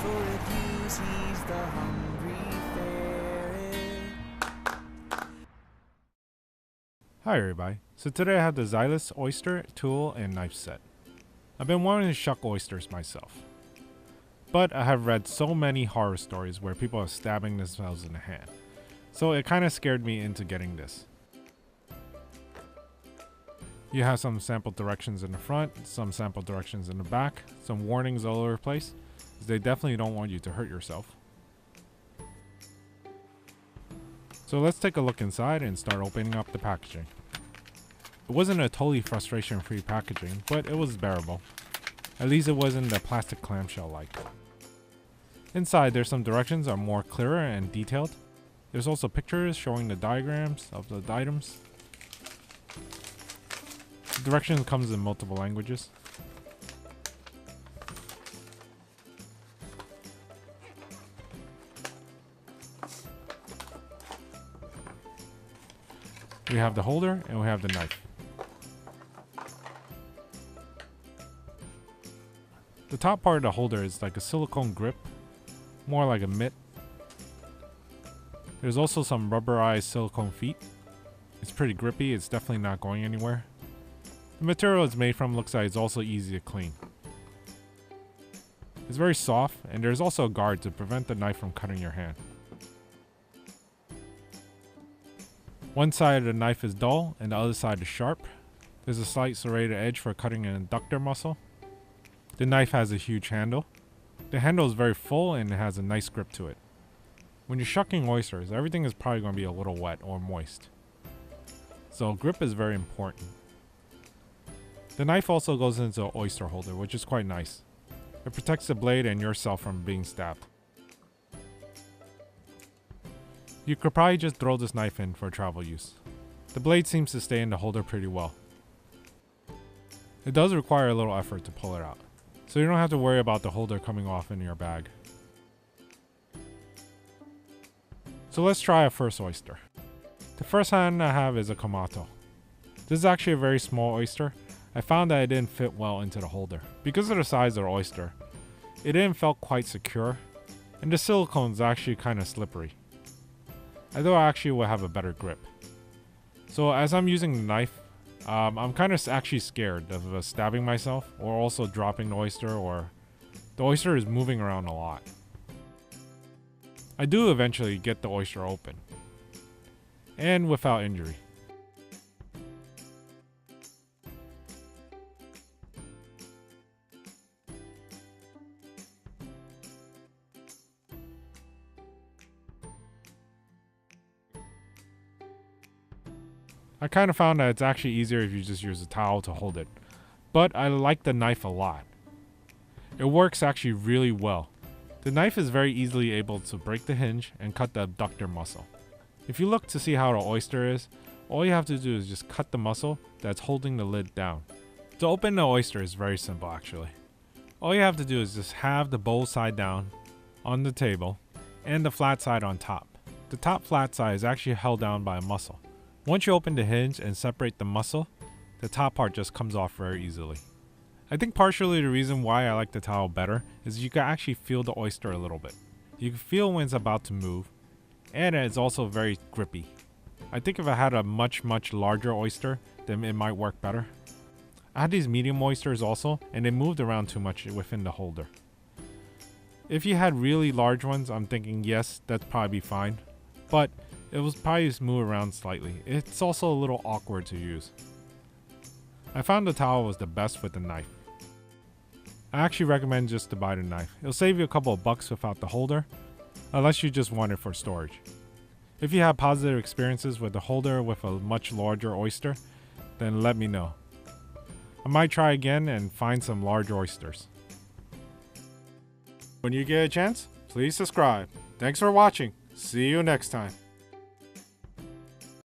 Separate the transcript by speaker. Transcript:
Speaker 1: full reviews, he's the hungry ferret.
Speaker 2: Hi everybody, so today I have the Zyliss oyster, tool, and knife set. I've been wanting to shuck oysters myself, but I have read so many horror stories where people are stabbing themselves in the hand, so it kind of scared me into getting this. You have some sample directions in the front, some sample directions in the back, some warnings all over the place, as they definitely don't want you to hurt yourself. So let's take a look inside and start opening up the packaging. It wasn't a totally frustration-free packaging, but it was bearable. At least it wasn't the plastic clamshell like. Inside there's some directions that are more clearer and detailed. There's also pictures showing the diagrams of the items. The directions comes in multiple languages. We have the holder and we have the knife. The top part of the holder is like a silicone grip, more like a mitt. There's also some rubberized silicone feet. It's pretty grippy, it's definitely not going anywhere. The material it's made from looks like it's also easy to clean. It's very soft, and there's also a guard to prevent the knife from cutting your hand. One side of the knife is dull and the other side is sharp. There's a slight serrated edge for cutting an adductor muscle. The knife has a huge handle. The handle is very full and it has a nice grip to it. When you're shucking oysters, everything is probably going to be a little wet or moist, so grip is very important. The knife also goes into an oyster holder, which is quite nice. It protects the blade and yourself from being stabbed. You could probably just throw this knife in for travel use. The blade seems to stay in the holder pretty well. It does require a little effort to pull it out, so you don't have to worry about the holder coming off in your bag. So let's try a first oyster. The first hand I have is a Kamato. This is actually a very small oyster. I found that it didn't fit well into the holder. Because of the size of the oyster, it didn't feel quite secure, and the silicone is actually kind of slippery. I thought I actually would have a better grip. So as I'm using the knife, I'm kind of actually scared of stabbing myself or also dropping the oyster, or the oyster is moving around a lot. I do eventually get the oyster open, and without injury. I kind of found that it's actually easier if you just use a towel to hold it, but I like the knife a lot. It works actually really well. The knife is very easily able to break the hinge and cut the abductor muscle. If you look to see how the oyster is, all you have to do is just cut the muscle that's holding the lid down. To open the oyster is very simple actually. All you have to do is just have the bowl side down on the table and the flat side on top. The top flat side is actually held down by a muscle. Once you open the hinge and separate the muscle, the top part just comes off very easily. I think partially the reason why I like the towel better is you can actually feel the oyster a little bit. You can feel when it's about to move, and it's also very grippy. I think if I had a much larger oyster, then it might work better. I had these medium oysters also, and they moved around too much within the holder. If you had really large ones, I'm thinking yes, that'd probably be fine, but it was probably just move around slightly. It's also a little awkward to use. I found the towel was the best with the knife. I actually recommend just to buy the knife. It'll save you a couple of bucks without the holder, unless you just want it for storage. If you have positive experiences with the holder with a much larger oyster, then let me know. I might try again and find some large oysters. When you get a chance, please subscribe. Thanks for watching. See you next time.